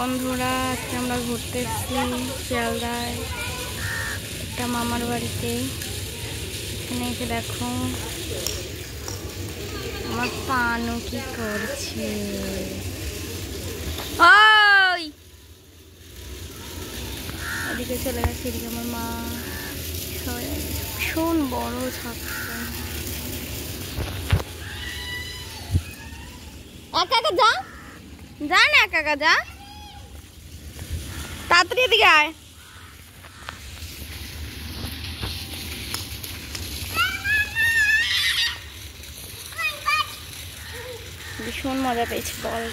বন্ধুরা, আজকে আমরা ঘুরতে এসেছি শিয়ালদায় একটা মামার বাড়িতে। এখানে এসে দেখো আমার পানু কি করছে। ওই ওদিকে চলে গেছে, এদিকে আমার মা। সবাই ভীষণ বড় ছাগল। একা একা যা, যা না, একা একা যা, তাড়াতাড়ি এদিকে আয়। ভীষণ মজা পেয়েছি বল।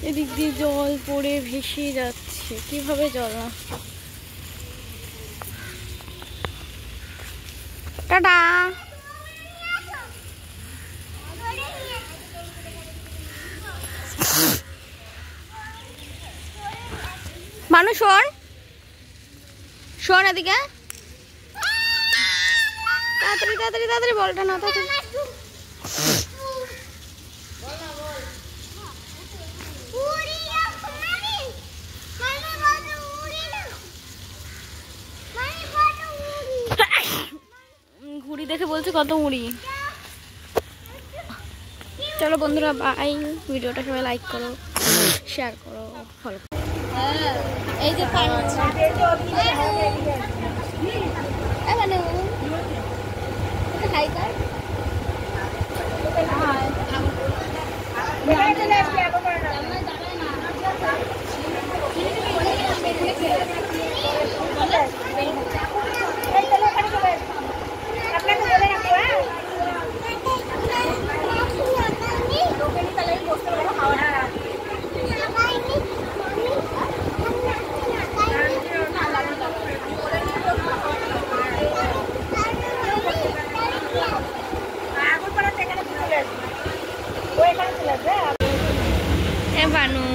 এদিক দিয়ে জল পড়ে ভেসে যাচ্ছে, কিভাবে জল না। টাটা। মানুষ শোন, শোন এদিকে, তাড়াতাড়ি তাড়াতাড়ি তাড়াতাড়ি বলটা না, তাড়াতাড়ি। ঘুড়ি দেখে বলছে কত উড়ি। চলো বন্ধুরা, বাই। ভিডিওটা সবাই লাইক করো, শেয়ার করো, ফলো করো। এই যে বানু